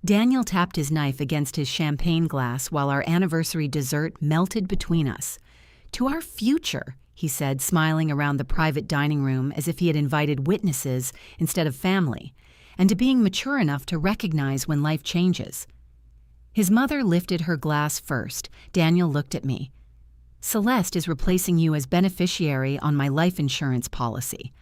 Daniel tapped his knife against his champagne glass while our anniversary dessert melted between us. "To our future," he said, smiling around the private dining room as if he had invited witnesses instead of family, and to being mature enough to recognize when life changes. His mother lifted her glass first. Daniel looked at me. "Celeste is replacing you as beneficiary on my life insurance policy."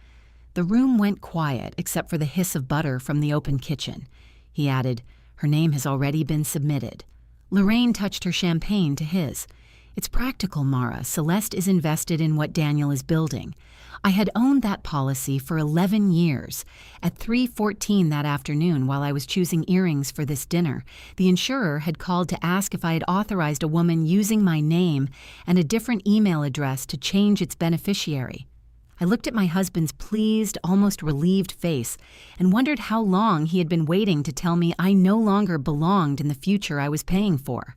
The room went quiet except for the hiss of butter from the open kitchen. He added, "Her name has already been submitted." Lorraine touched her champagne to his. "It's practical, Mara. Celeste is invested in what Daniel is building. I had owned that policy for 11 years. At 3:14 that afternoon, while I was choosing earrings for this dinner, the insurer had called to ask if I had authorized a woman using my name and a different email address to change its beneficiary. I looked at my husband's pleased, almost relieved face and wondered how long he had been waiting to tell me I no longer belonged in the future I was paying for.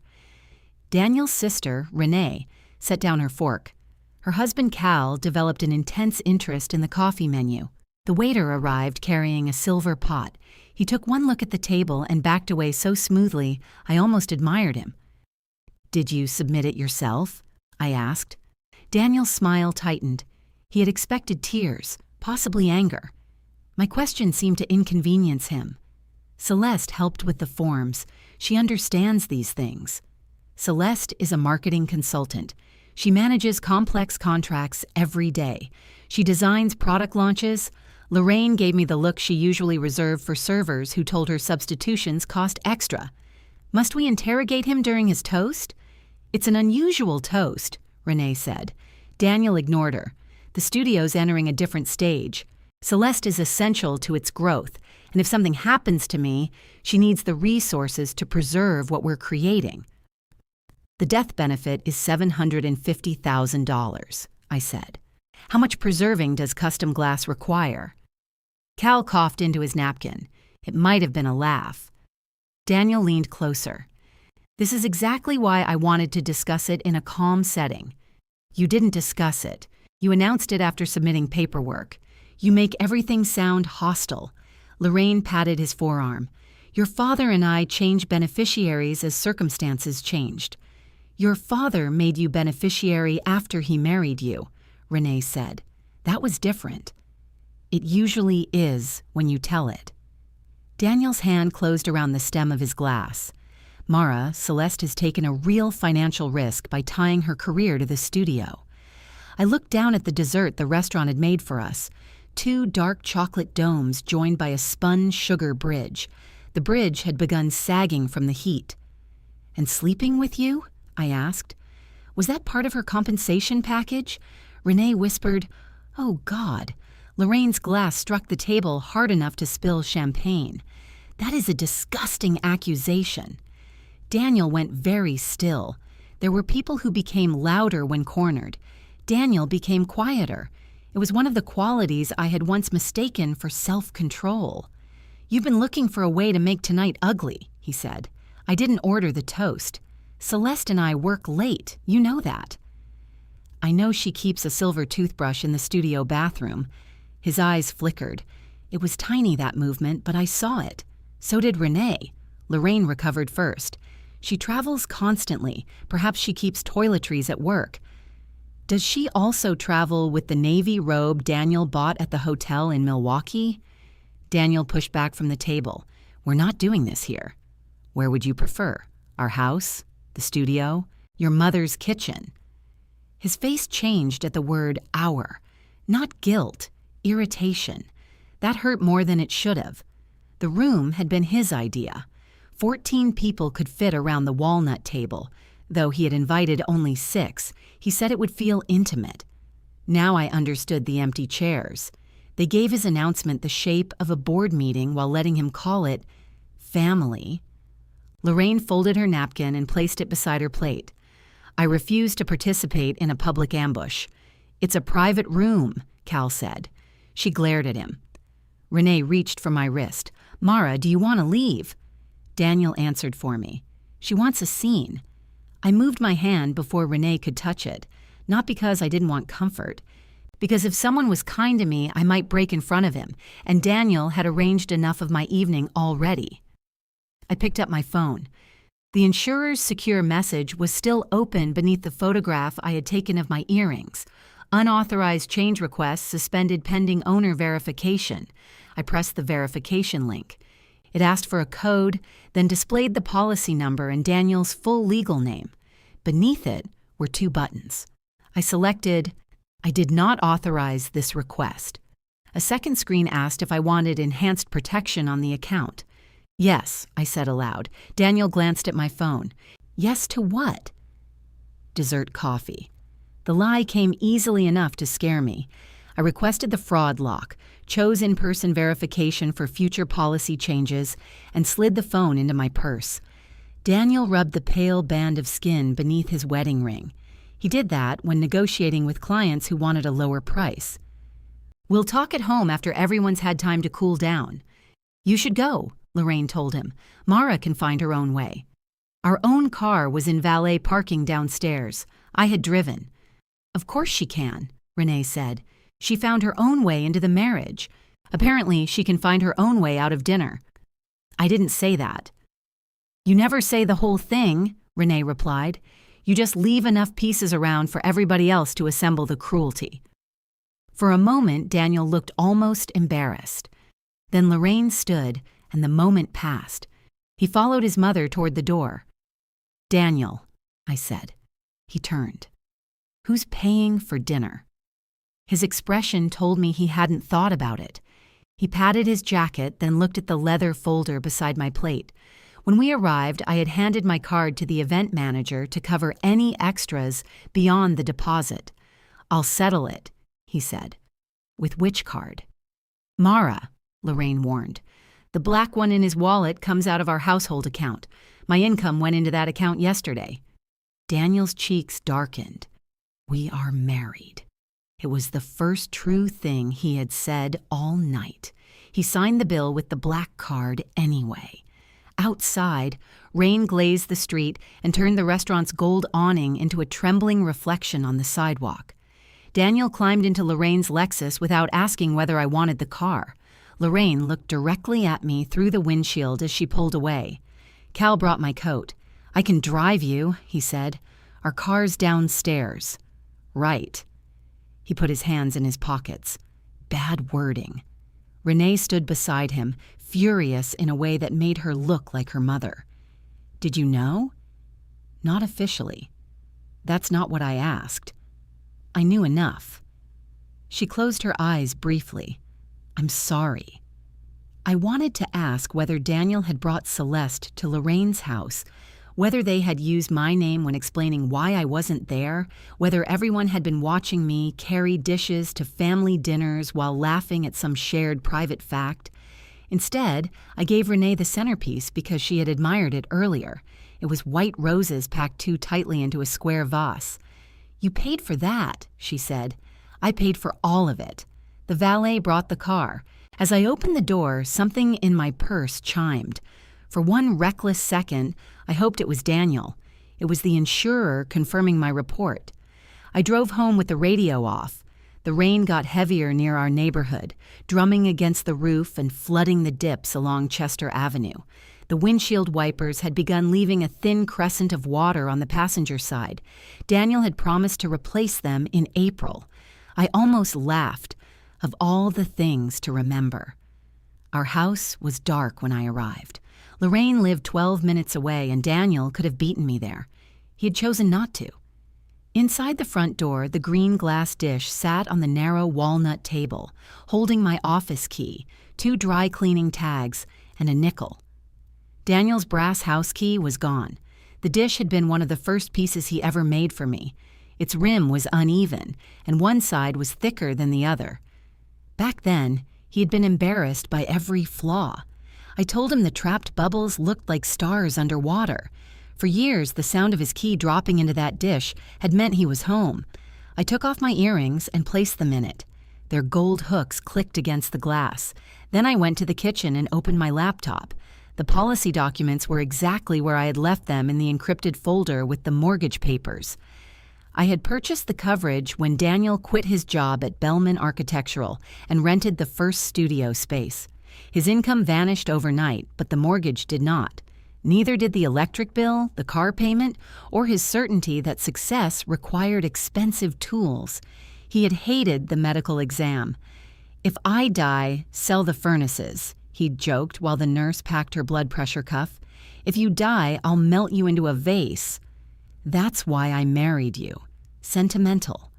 Daniel's sister, Renee, set down her fork. Her husband, Cal, developed an intense interest in the coffee menu. The waiter arrived carrying a silver pot. He took one look at the table and backed away so smoothly I almost admired him. "Did you submit it yourself?" I asked. Daniel's smile tightened. He had expected tears, possibly anger. My question seemed to inconvenience him. "Celeste helped with the forms. She understands these things." Celeste is a marketing consultant. She manages complex contracts every day. She designs product launches. Lorraine gave me the look she usually reserved for servers who told her substitutions cost extra. "Must we interrogate him during his toast?" "It's an unusual toast," Renee said. Daniel ignored her. "The studio's entering a different stage. Celeste is essential to its growth, and if something happens to me, she needs the resources to preserve what we're creating." "The death benefit is $750,000, I said. "How much preserving does custom glass require?" Cal coughed into his napkin. It might have been a laugh. Daniel leaned closer. "This is exactly why I wanted to discuss it in a calm setting. You didn't discuss it. You announced it after submitting paperwork. You make everything sound hostile." Lorraine patted his forearm. "Your father and I changed beneficiaries as circumstances changed." "Your father made you beneficiary after he married you," Renee said. "That was different." "It usually is when you tell it." Daniel's hand closed around the stem of his glass. "Mara, Celeste has taken a real financial risk by tying her career to the studio." I looked down at the dessert the restaurant had made for us. 2 dark chocolate domes joined by a spun sugar bridge. The bridge had begun sagging from the heat. "And sleeping with you?" I asked. "Was that part of her compensation package?" Renee whispered, "Oh, God." Lorraine's glass struck the table hard enough to spill champagne. "That is a disgusting accusation." Daniel went very still. There were people who became louder when cornered. Daniel became quieter. It was one of the qualities I had once mistaken for self-control. "You've been looking for a way to make tonight ugly," he said. "I didn't order the toast. Celeste and I work late, you know that." "I know she keeps a silver toothbrush in the studio bathroom." His eyes flickered. It was tiny, that movement, but I saw it. So did Renee. Lorraine recovered first. "She travels constantly. Perhaps she keeps toiletries at work." "Does she also travel with the navy robe Daniel bought at the hotel in Milwaukee?" Daniel pushed back from the table. "We're not doing this here." "Where would you prefer? Our house? The studio? Your mother's kitchen?" His face changed at the word "our." Not guilt, irritation. That hurt more than it should have. The room had been his idea. 14 people could fit around the walnut table. Though he had invited only 6, he said it would feel intimate. Now I understood the empty chairs. They gave his announcement the shape of a board meeting while letting him call it family. Lorraine folded her napkin and placed it beside her plate. "I refuse to participate in a public ambush." "It's a private room," Cal said. She glared at him. Renee reached for my wrist. "Mara, do you want to leave?" Daniel answered for me. "She wants a scene." I moved my hand before Renee could touch it, not because I didn't want comfort, because if someone was kind to me, I might break in front of him, and Daniel had arranged enough of my evening already. I picked up my phone. The insurer's secure message was still open beneath the photograph I had taken of my earrings. Unauthorized change requests suspended pending owner verification. I pressed the verification link. It asked for a code, then displayed the policy number and Daniel's full legal name. Beneath it were 2 buttons. I selected, I did not authorize this request. A second screen asked if I wanted enhanced protection on the account. Yes, I said aloud. Daniel glanced at my phone. Yes to what? Dessert coffee. The lie came easily enough to scare me. I requested the fraud lock, chose in-person verification for future policy changes, and slid the phone into my purse. Daniel rubbed the pale band of skin beneath his wedding ring. He did that when negotiating with clients who wanted a lower price. We'll talk at home after everyone's had time to cool down. You should go, Lorraine told him. Mara can find her own way. Our own car was in valet parking downstairs. I had driven. Of course she can, Renee said. She found her own way into the marriage. Apparently, she can find her own way out of dinner. I didn't say that. You never say the whole thing, Renee replied. You just leave enough pieces around for everybody else to assemble the cruelty. For a moment, Daniel looked almost embarrassed. Then Lorraine stood, and the moment passed. He followed his mother toward the door. Daniel, I said. He turned. Who's paying for dinner? His expression told me he hadn't thought about it. He patted his jacket, then looked at the leather folder beside my plate. When we arrived, I had handed my card to the event manager to cover any extras beyond the deposit. I'll settle it, he said. With which card? Mara, Lorraine warned. The black one in his wallet comes out of our household account. My income went into that account yesterday. Daniel's cheeks darkened. We are married. It was the first true thing he had said all night. He signed the bill with the black card anyway. Outside, rain glazed the street and turned the restaurant's gold awning into a trembling reflection on the sidewalk. Daniel climbed into Lorraine's Lexus without asking whether I wanted the car. Lorraine looked directly at me through the windshield as she pulled away. Cal brought my coat. I can drive you, he said. Our car's downstairs. Right. He put his hands in his pockets. Bad wording. Renee stood beside him, furious in a way that made her look like her mother. Did you know? Not officially. That's not what I asked. I knew enough. She closed her eyes briefly. I'm sorry. I wanted to ask whether Daniel had brought Celeste to Lorraine's house, whether they had used my name when explaining why I wasn't there, whether everyone had been watching me carry dishes to family dinners while laughing at some shared private fact. Instead, I gave Renee the centerpiece because she had admired it earlier. It was white roses packed too tightly into a square vase. You paid for that, she said. I paid for all of it. The valet brought the car. As I opened the door, something in my purse chimed. For one reckless second, I hoped it was Daniel. It was the insurer confirming my report. I drove home with the radio off. The rain got heavier near our neighborhood, drumming against the roof and flooding the dips along Chester Avenue. The windshield wipers had begun leaving a thin crescent of water on the passenger side. Daniel had promised to replace them in April. I almost laughed. Of all the things to remember. Our house was dark when I arrived. Lorraine lived 12 minutes away, and Daniel could have beaten me there. He had chosen not to. Inside the front door, the green glass dish sat on the narrow walnut table, holding my office key, 2 dry cleaning tags, and a nickel. Daniel's brass house key was gone. The dish had been one of the first pieces he ever made for me. Its rim was uneven, and one side was thicker than the other. Back then, he had been embarrassed by every flaw. I told him the trapped bubbles looked like stars underwater. For years, the sound of his key dropping into that dish had meant he was home. I took off my earrings and placed them in it. Their gold hooks clicked against the glass. Then I went to the kitchen and opened my laptop. The policy documents were exactly where I had left them in the encrypted folder with the mortgage papers. I had purchased the coverage when Daniel quit his job at Bellman Architectural and rented the first studio space. His income vanished overnight, but the mortgage did not. Neither did the electric bill, the car payment, or his certainty that success required expensive tools. He had hated the medical exam. "If I die, sell the furnaces," he'd joked while the nurse packed her blood pressure cuff. "If you die, I'll melt you into a vase. That's why I married you. Sentimental."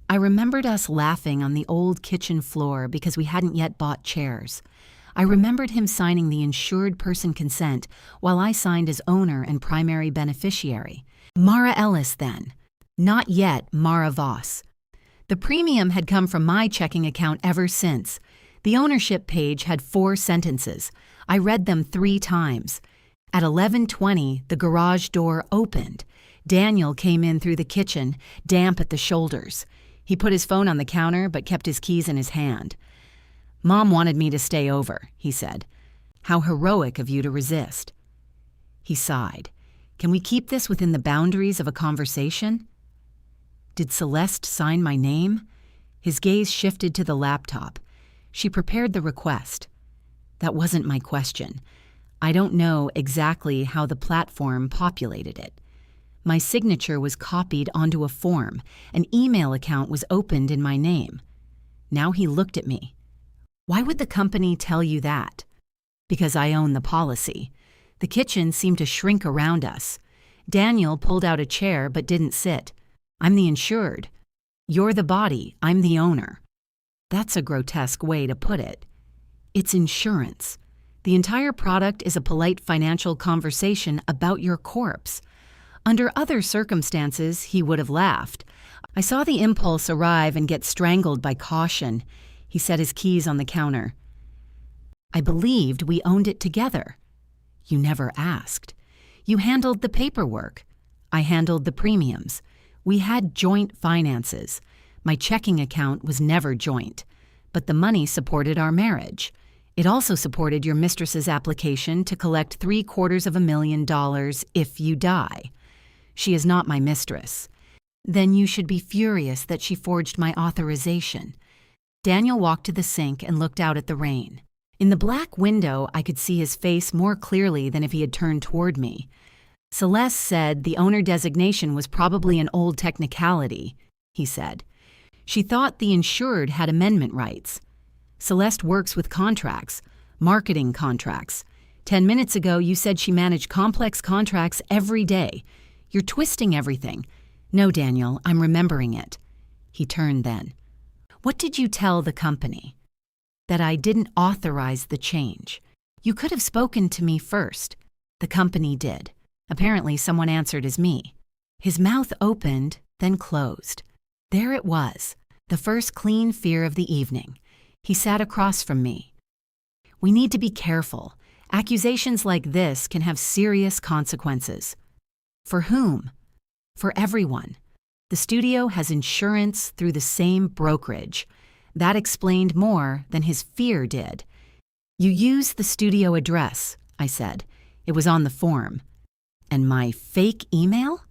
I remembered us laughing on the old kitchen floor because we hadn't yet bought chairs. I remembered him signing the insured person consent while I signed as owner and primary beneficiary. Mara Ellis then. Not yet Mara Voss. The premium had come from my checking account ever since. The ownership page had 4 sentences. I read them 3 times. At 11:20, the garage door opened. Daniel came in through the kitchen, damp at the shoulders. He put his phone on the counter but kept his keys in his hand. "Mom wanted me to stay over," he said. "How heroic of you to resist." He sighed. "Can we keep this within the boundaries of a conversation?" "Did Celeste sign my name?" His gaze shifted to the laptop. "She prepared the request." "That wasn't my question. I don't know exactly how the platform populated it. My signature was copied onto a form. An email account was opened in my name." Now he looked at me. "Why would the company tell you that?" "Because I own the policy." The kitchen seemed to shrink around us. Daniel pulled out a chair but didn't sit. "I'm the insured. You're the body. I'm the owner." That's a grotesque way to put it. It's insurance. The entire product is a polite financial conversation about your corpse. Under other circumstances, he would have laughed. I saw the impulse arrive and get strangled by caution. He set his keys on the counter. "I believed we owned it together." "You never asked." "You handled the paperwork." "I handled the premiums." "We had joint finances." "My checking account was never joint. But the money supported our marriage. It also supported your mistress's application to collect $750,000 if you die. She is not my mistress." "Then you should be furious that she forged my authorization." Daniel walked to the sink and looked out at the rain. In the black window, I could see his face more clearly than if he had turned toward me. "Celeste said the owner designation was probably an old technicality," he said. "She thought the insured had amendment rights. Celeste works with contracts, marketing contracts. 10 minutes ago, you said she managed complex contracts every day. You're twisting everything." "No, Daniel, I'm remembering it." He turned then. "What did you tell the company?" "That I didn't authorize the change. You could have spoken to me first." "The company did. Apparently someone answered as me." His mouth opened, then closed. There it was, the first clean fear of the evening. He sat across from me. "We need to be careful. Accusations like this can have serious consequences." "For whom?" "For everyone. The studio has insurance through the same brokerage." That explained more than his fear did. "You used the studio address," I said. "It was on the form." "And my fake email?"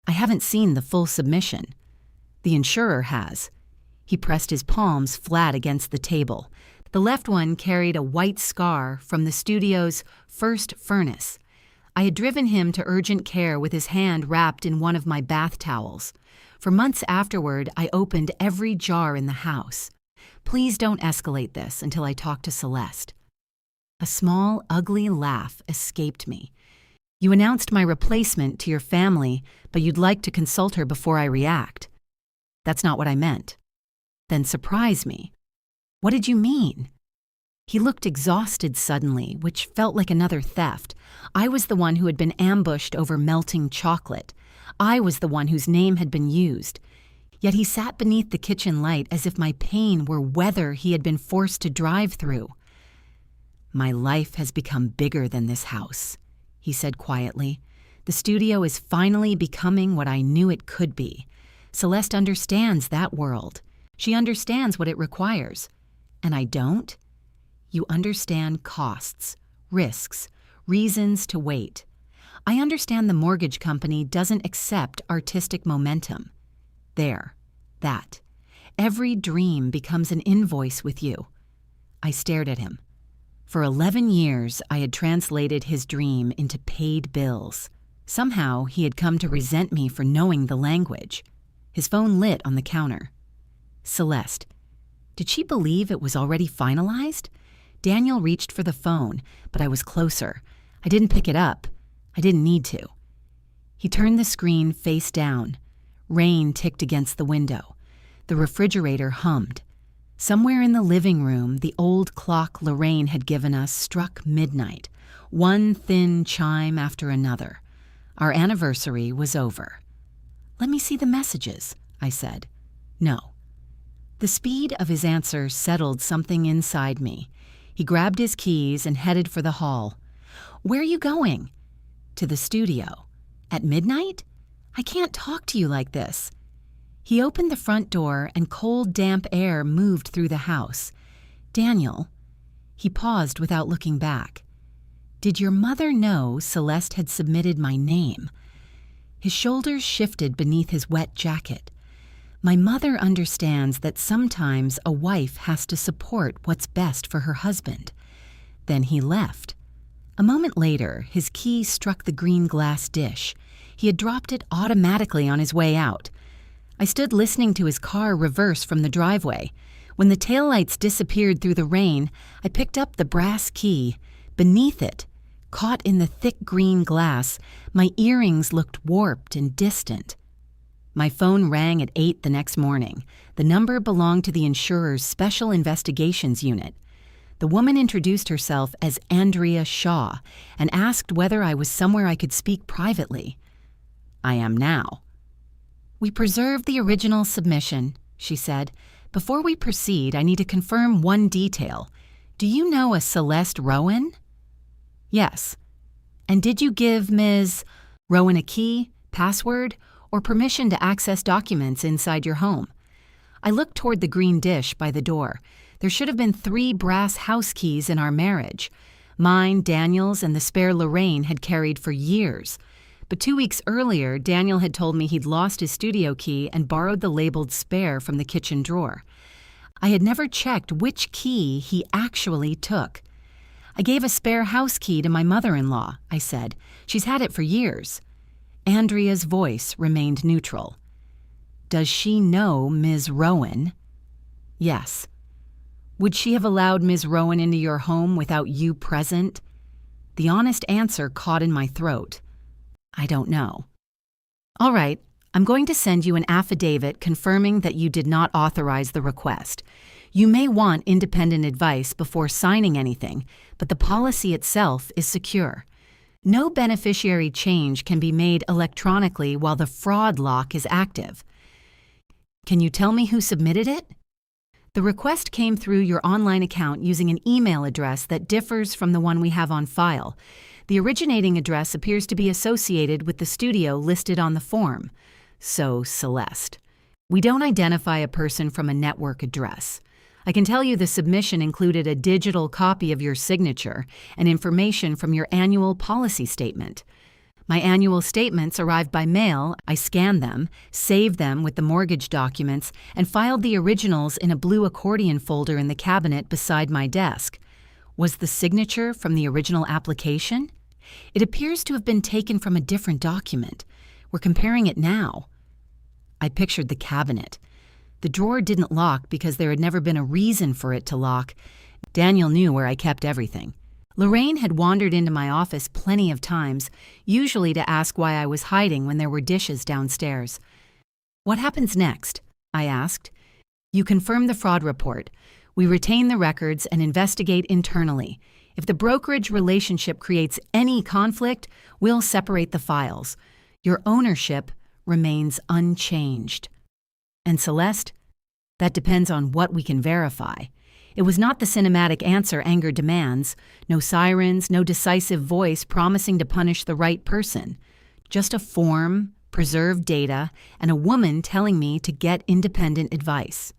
"I haven't seen the full submission." "The insurer has." He pressed his palms flat against the table. The left one carried a white scar from the studio's first furnace. I had driven him to urgent care with his hand wrapped in one of my bath towels. For months afterward, I opened every jar in the house. "Please don't escalate this until I talk to Celeste." A small, ugly laugh escaped me. "You announced my replacement to your family, but you'd like to consult her before I react." "That's not what I meant." "Then surprise me." "What did you mean?" He looked exhausted suddenly, which felt like another theft. I was the one who had been ambushed over melting chocolate. I was the one whose name had been used. Yet he sat beneath the kitchen light as if my pain were weather he had been forced to drive through. "My life has become bigger than this house," he said quietly. "The studio is finally becoming what I knew it could be. Celeste understands that world. She understands what it requires. And I don't? You understand costs, risks, reasons to wait. I understand the mortgage company doesn't accept artistic momentum. There, that. Every dream becomes an invoice with you." I stared at him. For 11 years, I had translated his dream into paid bills. Somehow, he had come to resent me for knowing the language. His phone lit on the counter. Celeste. Did she believe it was already finalized? Daniel reached for the phone, but I was closer. I didn't pick it up. I didn't need to. He turned the screen face down. Rain ticked against the window. The refrigerator hummed. Somewhere in the living room, the old clock Lorraine had given us struck midnight, one thin chime after another. Our anniversary was over. "Let me see the messages," I said. "No." The speed of his answer settled something inside me. He grabbed his keys and headed for the hall. "Where are you going?" "To the studio." "At midnight? I can't talk to you like this." He opened the front door and cold, damp air moved through the house. "Daniel." He paused without looking back. "Did your mother know Celeste had submitted my name?" His shoulders shifted beneath his wet jacket. "My mother understands that sometimes a wife has to support what's best for her husband." Then he left. A moment later, his key struck the green glass dish. He had dropped it automatically on his way out. I stood listening to his car reverse from the driveway. When the taillights disappeared through the rain, I picked up the brass key. Beneath it, caught in the thick green glass, my earrings looked warped and distant. My phone rang at 8 the next morning. The number belonged to the Insurer's Special Investigations Unit. The woman introduced herself as Andrea Shaw and asked whether I was somewhere I could speak privately. "I am now." "We preserved the original submission," she said. "Before we proceed, I need to confirm one detail. Do you know a Celeste Rowan?" "Yes." "And did you give Ms. Rowan a key, password, or permission to access documents inside your home?" I looked toward the green dish by the door. There should have been 3 brass house keys in our marriage. Mine, Daniel's, and the spare Lorraine had carried for years. But 2 weeks earlier, Daniel had told me he'd lost his studio key and borrowed the labeled spare from the kitchen drawer. I had never checked which key he actually took. "I gave a spare house key to my mother-in-law," I said. "She's had it for years." Andrea's voice remained neutral. "Does she know Ms. Rowan?" "Yes." "Would she have allowed Ms. Rowan into your home without you present?" The honest answer caught in my throat. "I don't know." "All right, I'm going to send you an affidavit confirming that you did not authorize the request. You may want independent advice before signing anything, but the policy itself is secure. No beneficiary change can be made electronically while the fraud lock is active." "Can you tell me who submitted it?" "The request came through your online account using an email address that differs from the one we have on file. The originating address appears to be associated with the studio listed on the form. So, Celeste. We don't identify a person from a network address. I can tell you the submission included a digital copy of your signature and information from your annual policy statement. My annual statements arrived by mail. I scanned them, saved them with the mortgage documents, and filed the originals in a blue accordion folder in the cabinet beside my desk. Was the signature from the original application? It appears to have been taken from a different document. We're comparing it now." I pictured the cabinet. The drawer didn't lock because there had never been a reason for it to lock. Daniel knew where I kept everything. Lorraine had wandered into my office plenty of times, usually to ask why I was hiding when there were dishes downstairs. "What happens next?" I asked. "You confirm the fraud report. We retain the records and investigate internally. If the brokerage relationship creates any conflict, we'll separate the files. Your ownership remains unchanged." "And Celeste?" "That depends on what we can verify." It was not the cinematic answer anger demands. No sirens, no decisive voice promising to punish the right person. Just a form, preserved data, and a woman telling me to get independent advice.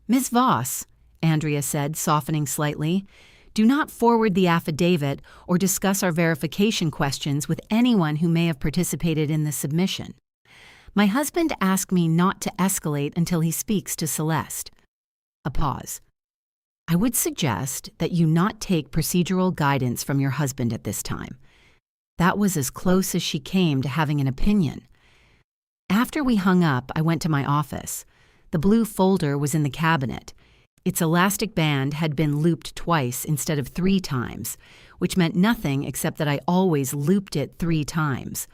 "Ms. Voss," Andrea said, softening slightly, "do not forward the affidavit or discuss our verification questions with anyone who may have participated in the submission. My husband asked me not to escalate until he speaks to Celeste." A pause. I would suggest that you not take procedural guidance from your husband at this time. That was as close as she came to having an opinion. After we hung up, I went to my office. The blue folder was in the cabinet. Its elastic band had been looped twice instead of 3 times, which meant nothing except that I always looped it 3 times.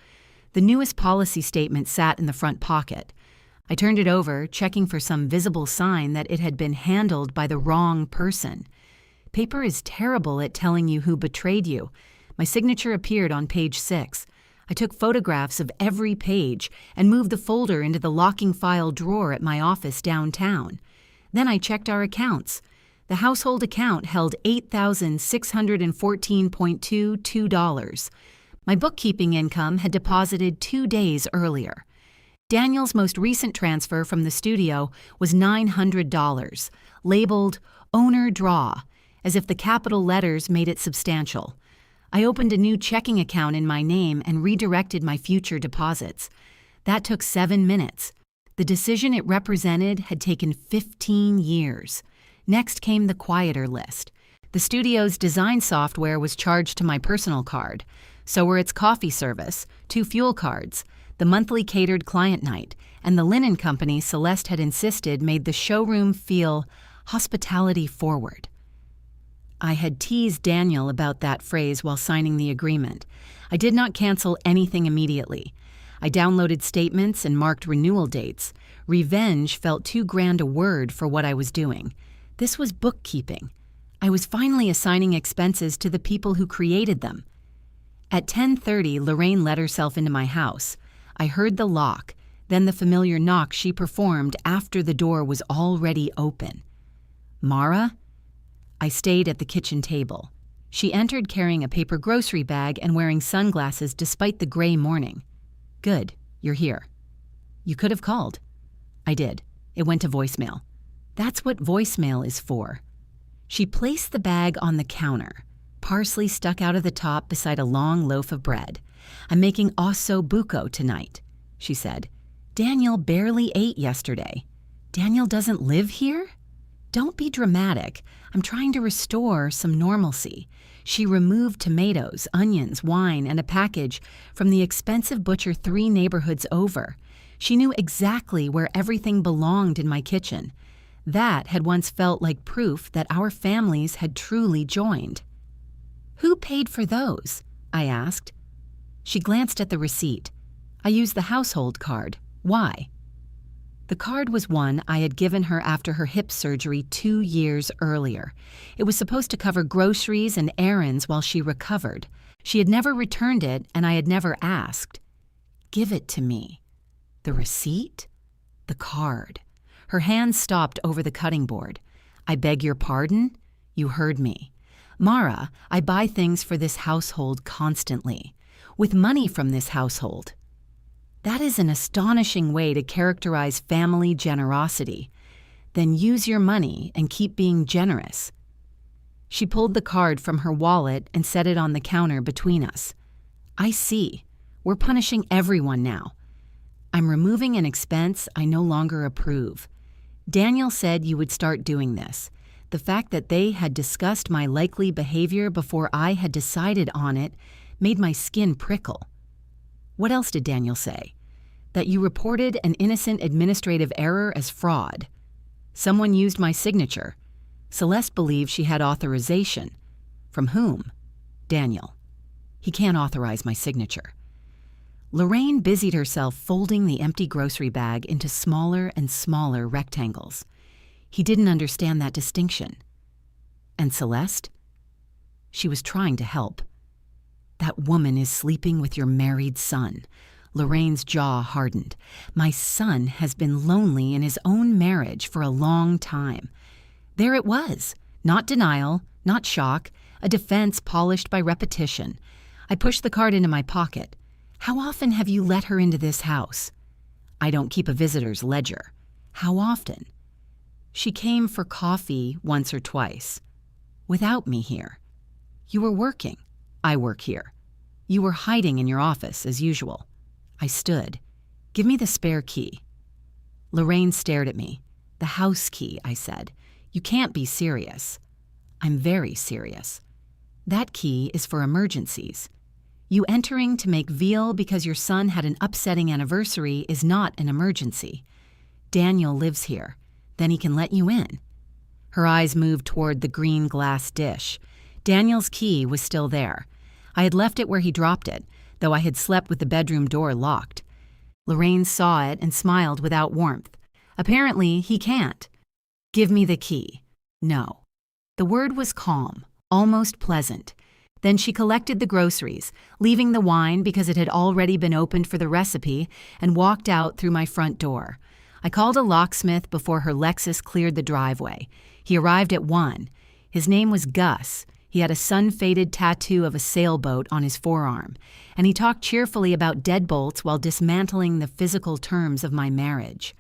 The newest policy statement sat in the front pocket. I turned it over, checking for some visible sign that it had been handled by the wrong person. Paper is terrible at telling you who betrayed you. My signature appeared on page 6. I took photographs of every page and moved the folder into the locking file drawer at my office downtown. Then I checked our accounts. The household account held $8,614.22. My bookkeeping income had deposited 2 days earlier. Daniel's most recent transfer from the studio was $900, labeled Owner Draw, as if the capital letters made it substantial. I opened a new checking account in my name and redirected my future deposits. That took 7 minutes. The decision it represented had taken 15 years. Next came the quieter list. The studio's design software was charged to my personal card. So were its coffee service, 2 fuel cards, the monthly catered client night, and the linen company Celeste had insisted made the showroom feel hospitality forward. I had teased Daniel about that phrase while signing the agreement. I did not cancel anything immediately. I downloaded statements and marked renewal dates. Revenge felt too grand a word for what I was doing. This was bookkeeping. I was finally assigning expenses to the people who created them. At 10:30, Lorraine let herself into my house. I heard the lock, then the familiar knock she performed after the door was already open. Mara? I stayed at the kitchen table. She entered carrying a paper grocery bag and wearing sunglasses despite the gray morning. Good, you're here. You could have called. I did. It went to voicemail. That's what voicemail is for. She placed the bag on the counter. Parsley stuck out of the top beside a long loaf of bread. I'm making osso buco tonight, she said. Daniel barely ate yesterday. Daniel doesn't live here? Don't be dramatic. I'm trying to restore some normalcy. She removed tomatoes, onions, wine, and a package from the expensive butcher 3 neighborhoods over. She knew exactly where everything belonged in my kitchen. That had once felt like proof that our families had truly joined. Who paid for those? I asked. She glanced at the receipt. I used the household card. Why? The card was one I had given her after her hip surgery 2 years earlier. It was supposed to cover groceries and errands while she recovered. She had never returned it, and I had never asked. Give it to me. The receipt? The card. Her hand stopped over the cutting board. I beg your pardon? You heard me. Mara, I buy things for this household constantly, with money from this household. That is an astonishing way to characterize family generosity. Then use your money and keep being generous. She pulled the card from her wallet and set it on the counter between us. I see. We're punishing everyone now. I'm removing an expense I no longer approve. Daniel said you would start doing this. The fact that they had discussed my likely behavior before I had decided on it made my skin prickle. What else did Daniel say? That you reported an innocent administrative error as fraud. Someone used my signature. Celeste believed she had authorization. From whom? Daniel. He can't authorize my signature. Lorraine busied herself folding the empty grocery bag into smaller and smaller rectangles. He didn't understand that distinction. And Celeste? She was trying to help. That woman is sleeping with your married son. Lorraine's jaw hardened. My son has been lonely in his own marriage for a long time. There it was. Not denial, not shock, a defense polished by repetition. I pushed the card into my pocket. How often have you let her into this house? I don't keep a visitor's ledger. How often? She came for coffee once or twice. Without me here. You were working. I work here. You were hiding in your office, as usual. I stood. Give me the spare key. Lorraine stared at me. The house key, I said. You can't be serious. I'm very serious. That key is for emergencies. You entering to make veal because your son had an upsetting anniversary is not an emergency. Daniel lives here. Then he can let you in." Her eyes moved toward the green glass dish. Daniel's key was still there. I had left it where he dropped it, though I had slept with the bedroom door locked. Lorraine saw it and smiled without warmth. Apparently, he can't. "Give me the key." "No." The word was calm, almost pleasant. Then she collected the groceries, leaving the wine because it had already been opened for the recipe, and walked out through my front door. I called a locksmith before her Lexus cleared the driveway. He arrived at 1. His name was Gus. He had a sun-faded tattoo of a sailboat on his forearm, and he talked cheerfully about deadbolts while dismantling the physical terms of my marriage.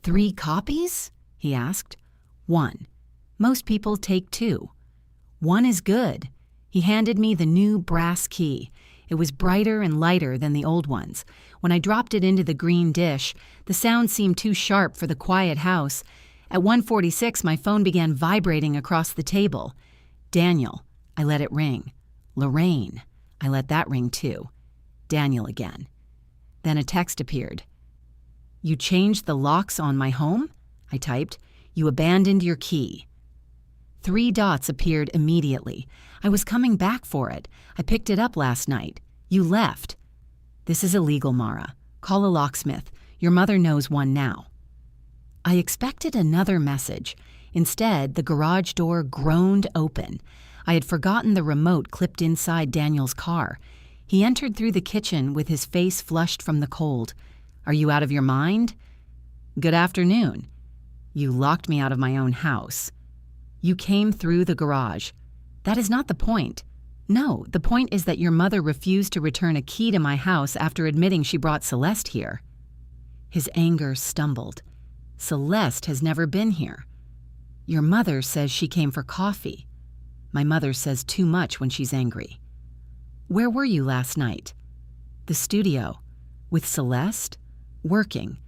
"3 copies?" he asked. "1. Most people take 2. 1 is good." He handed me the new brass key. It was brighter and lighter than the old ones. When I dropped it into the green dish, the sound seemed too sharp for the quiet house. At 1:46, my phone began vibrating across the table. "Daniel." I let it ring. "Lorraine." I let that ring too. Daniel again. Then a text appeared. "You changed the locks on my home?" I typed. "You abandoned your key." 3 dots appeared immediately. I was coming back for it. I picked it up last night. "You left." "This is illegal, Mara. Call a locksmith. Your mother knows one now." I expected another message. Instead, the garage door groaned open. I had forgotten the remote clipped inside Daniel's car. He entered through the kitchen with his face flushed from the cold. "Are you out of your mind?" "Good afternoon." "You locked me out of my own house." "You came through the garage." "That is not the point." "No, the point is that your mother refused to return a key to my house after admitting she brought Celeste here." His anger stumbled. "Celeste has never been here." "Your mother says she came for coffee." "My mother says too much when she's angry." "Where were you last night?" "The studio." "With Celeste?" "Working."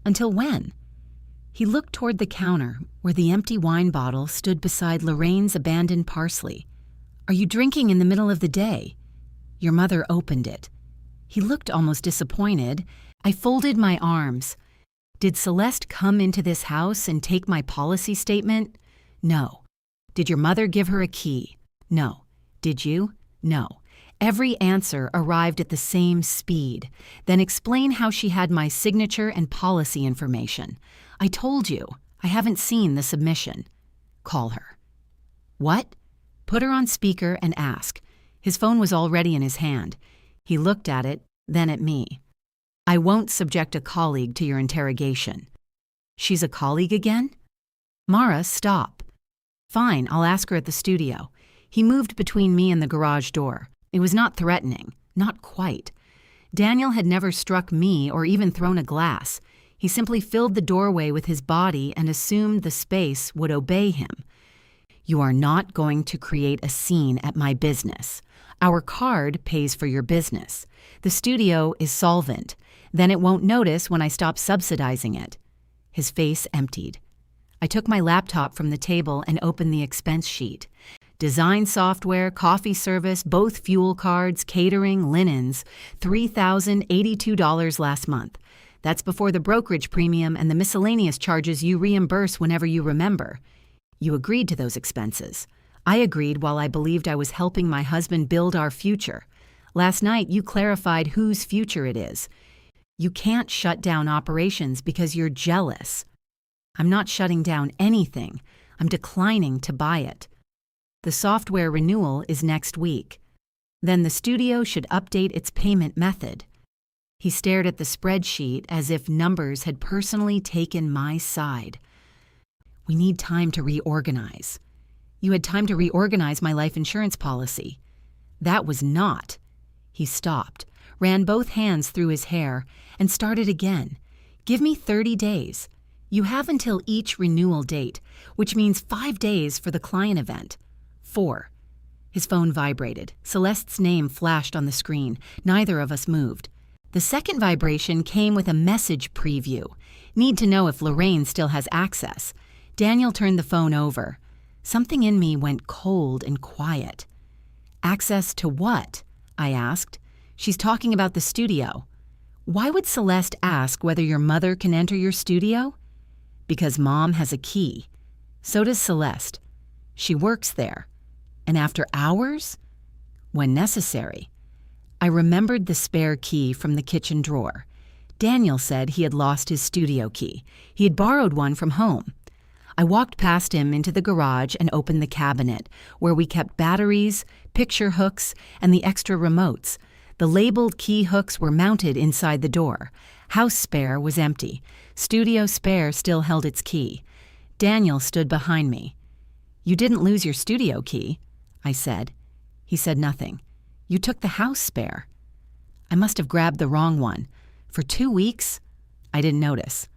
"Until when?" He looked toward the counter, where the empty wine bottle stood beside Lorraine's abandoned parsley. "Are you drinking in the middle of the day?" "Your mother opened it." He looked almost disappointed. I folded my arms. "Did Celeste come into this house and take my policy statement?" "No." "Did your mother give her a key?" "No." "Did you?" "No." Every answer arrived at the same speed. "Then explain how she had my signature and policy information." "I told you. I haven't seen the submission." "Call her." "What?" "Put her on speaker and ask." His phone was already in his hand. He looked at it, then at me. "I won't subject a colleague to your interrogation." "She's a colleague again?" "Mara, stop." "Fine, I'll ask her at the studio." He moved between me and the garage door. It was not threatening, not quite. Daniel had never struck me or even thrown a glass. He simply filled the doorway with his body and assumed the space would obey him. "You are not going to create a scene at my business. Our card pays for your business. The studio is solvent. Then it won't notice when I stop subsidizing it." His face emptied. I took my laptop from the table and opened the expense sheet. Design software, coffee service, both fuel cards, catering, linens, $3,082 last month. That's before the brokerage premium and the miscellaneous charges you reimburse whenever you remember. You agreed to those expenses. I agreed while I believed I was helping my husband build our future. Last night, you clarified whose future it is. You can't shut down operations because you're jealous. I'm not shutting down anything. I'm declining to buy it. The software renewal is next week. Then the studio should update its payment method. He stared at the spreadsheet as if numbers had personally taken my side. "We need time to reorganize." "You had time to reorganize my life insurance policy." "That was not." He stopped, ran both hands through his hair, and started again. "Give me 30 days. You have until each renewal date, which means 5 days for the client event. 4. His phone vibrated. Celeste's name flashed on the screen. Neither of us moved. The second vibration came with a message preview. Need to know if Lorraine still has access. Daniel turned the phone over. Something in me went cold and quiet. Access to what? I asked. She's talking about the studio. Why would Celeste ask whether your mother can enter your studio? Because Mom has a key. So does Celeste. She works there. And after hours? When necessary. I remembered the spare key from the kitchen drawer. Daniel said he had lost his studio key. He had borrowed one from home. I walked past him into the garage and opened the cabinet, where we kept batteries, picture hooks, and the extra remotes. The labeled key hooks were mounted inside the door. House spare was empty. Studio spare still held its key. Daniel stood behind me. "You didn't lose your studio key," I said. He said nothing. "You took the house spare." I must have grabbed the wrong one. For 2 weeks, I didn't notice.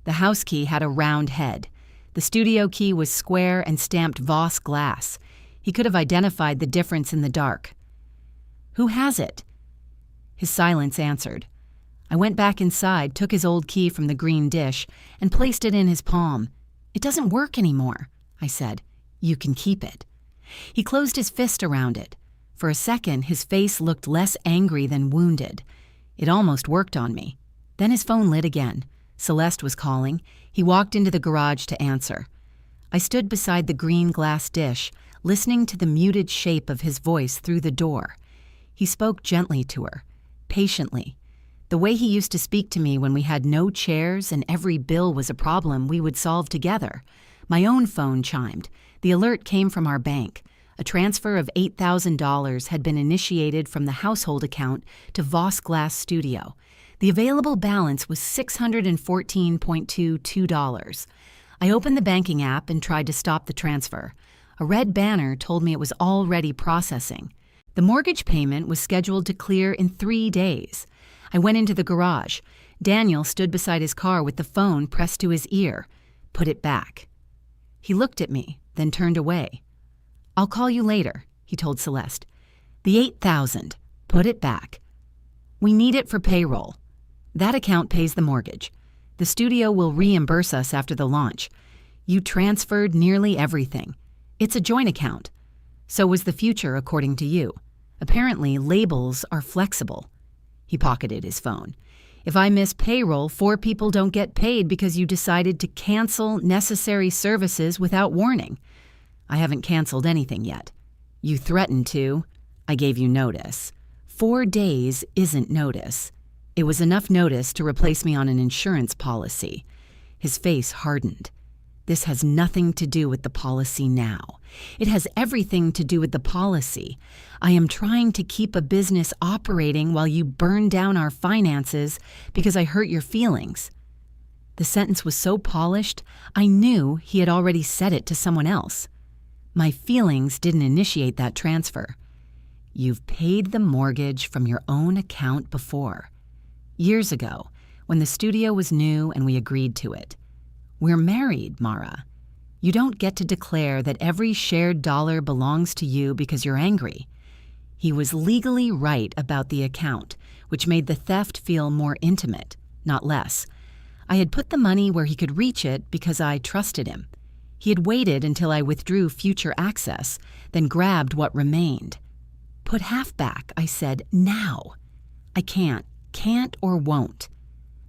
The house key had a round head. The studio key was square and stamped Voss glass. He could have identified the difference in the dark. "Who has it?" His silence answered. I went back inside, took his old key from the green dish, and placed it in his palm. "It doesn't work anymore," I said. "You can keep it." He closed his fist around it. For a second, his face looked less angry than wounded. It almost worked on me. Then his phone lit again. Celeste was calling. He walked into the garage to answer. I stood beside the green glass dish, listening to the muted shape of his voice through the door. He spoke gently to her, patiently, the way he used to speak to me when we had no chairs and every bill was a problem we would solve together. My own phone chimed. The alert came from our bank. A transfer of $8,000 had been initiated from the household account to Voss Glass Studio. The available balance was $614.22. I opened the banking app and tried to stop the transfer. A red banner told me it was already processing. The mortgage payment was scheduled to clear in 3 days. I went into the garage. Daniel stood beside his car with the phone pressed to his ear. "Put it back." He looked at me, then turned away. "I'll call you later," he told Celeste. "The $8,000. Put it back. We need it for payroll. That account pays the mortgage. The studio will reimburse us after the launch. You transferred nearly everything. It's a joint account. So was the future, according to you. Apparently, labels are flexible." He pocketed his phone. "If I miss payroll, 4 people don't get paid because you decided to cancel necessary services without warning. I haven't canceled anything yet. You threatened to. I gave you notice. 4 days isn't notice. It was enough notice to replace me on an insurance policy." His face hardened. "This has nothing to do with the policy now. It has everything to do with the policy. I am trying to keep a business operating while you burn down our finances because I hurt your feelings." The sentence was so polished, I knew he had already said it to someone else. My feelings didn't initiate that transfer. "You've paid the mortgage from your own account before. Years ago, when the studio was new and we agreed to it. We're married, Mara. You don't get to declare that every shared dollar belongs to you because you're angry." He was legally right about the account, which made the theft feel more intimate, not less. I had put the money where he could reach it because I trusted him. He had waited until I withdrew future access, then grabbed what remained. "Put half back," I said, "now." "I can't or won't.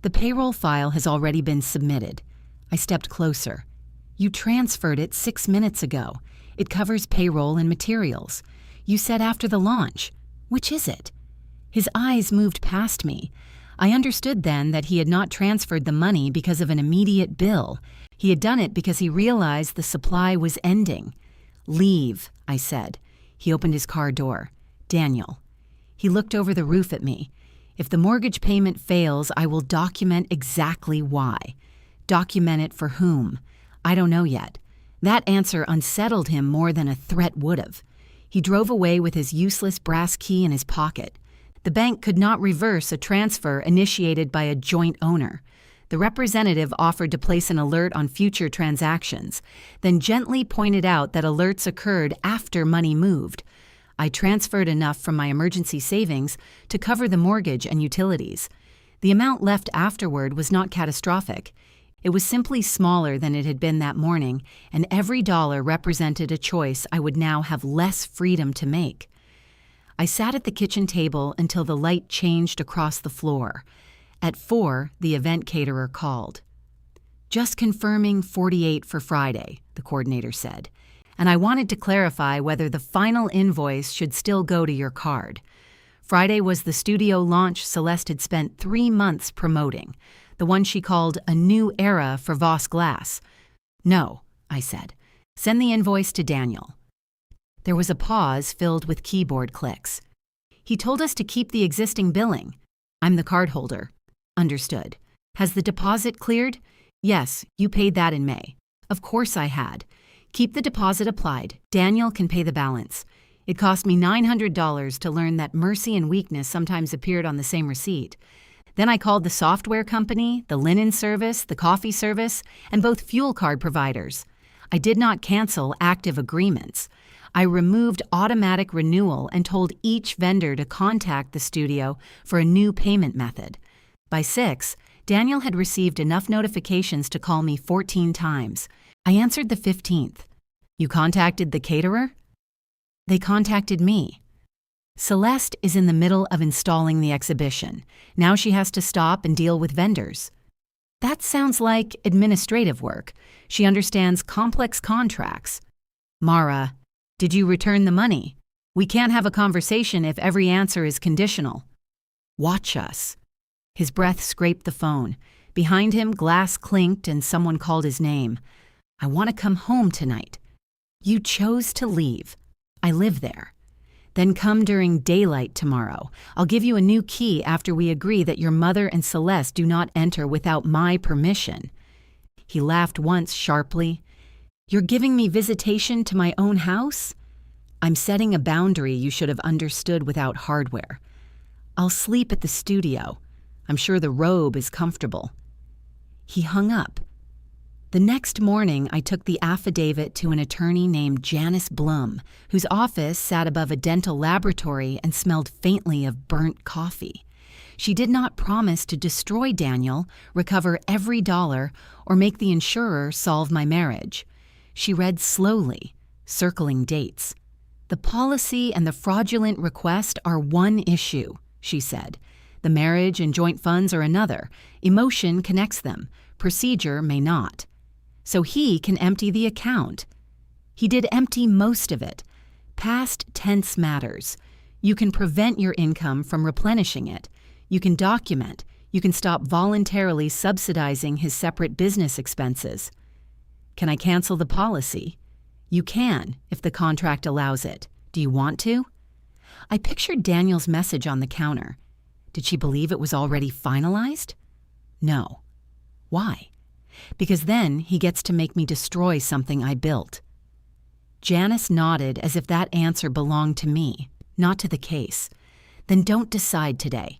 The payroll file has already been submitted." I stepped closer. "You transferred it 6 minutes ago. It covers payroll and materials. You said after the launch. Which is it?" His eyes moved past me. I understood then that he had not transferred the money because of an immediate bill. He had done it because he realized the supply was ending. "Leave," I said. He opened his car door. "Daniel." He looked over the roof at me. "If the mortgage payment fails, I will document exactly why." Document it for whom? I don't know yet. That answer unsettled him more than a threat would have. He drove away with his useless brass key in his pocket. The bank could not reverse a transfer initiated by a joint owner. The representative offered to place an alert on future transactions, then gently pointed out that alerts occurred after money moved. I transferred enough from my emergency savings to cover the mortgage and utilities. The amount left afterward was not catastrophic. It was simply smaller than it had been that morning, and every dollar represented a choice I would now have less freedom to make. I sat at the kitchen table until the light changed across the floor. At 4, the event caterer called. "Just confirming 48 for Friday," the coordinator said, "and I wanted to clarify whether the final invoice should still go to your card. Friday was the studio launch Celeste had spent 3 months promoting, the one she called a new era for Voss Glass." "No," I said. "Send the invoice to Daniel." There was a pause filled with keyboard clicks. "He told us to keep the existing billing." "I'm the cardholder." "Understood. Has the deposit cleared?" "Yes, you paid that in May." "Of course I had." "Keep the deposit applied. Daniel can pay the balance." It cost me $900 to learn that mercy and weakness sometimes appeared on the same receipt. Then I called the software company, the linen service, the coffee service, and both fuel card providers. I did not cancel active agreements. I removed automatic renewal and told each vendor to contact the studio for a new payment method. By 6, Daniel had received enough notifications to call me 14 times. I answered the 15th. "You contacted the caterer?" "They contacted me." Celeste is in the middle of installing the exhibition. Now she has to stop and deal with vendors. That sounds like administrative work. She understands complex contracts. "Mara, did you return the money? We can't have a conversation if every answer is conditional." "Watch us." His breath scraped the phone. Behind him, glass clinked and someone called his name. "I want to come home tonight." "You chose to leave. I live there." "Then come during daylight tomorrow. I'll give you a new key after we agree that your mother and Celeste do not enter without my permission." He laughed once sharply. "You're giving me visitation to my own house?" "I'm setting a boundary you should have understood without hardware." "I'll sleep at the studio. I'm sure the robe is comfortable." He hung up. The next morning, I took the affidavit to an attorney named Janice Blum, whose office sat above a dental laboratory and smelled faintly of burnt coffee. She did not promise to destroy Daniel, recover every dollar, or make the insurer solve my marriage. She read slowly, circling dates. "The policy and the fraudulent request are one issue," she said. "The marriage and joint funds are another. Emotion connects them. Procedure may not. So he can empty the account." He did empty most of it. Past tense matters. You can prevent your income from replenishing it. You can document. You can stop voluntarily subsidizing his separate business expenses. "Can I cancel the policy?" "You can, if the contract allows it. Do you want to?" I pictured Daniel's message on the counter. Did she believe it was already finalized? No. Why? Because then he gets to make me destroy something I built. Janice nodded as if that answer belonged to me, not to the case. "Then don't decide today."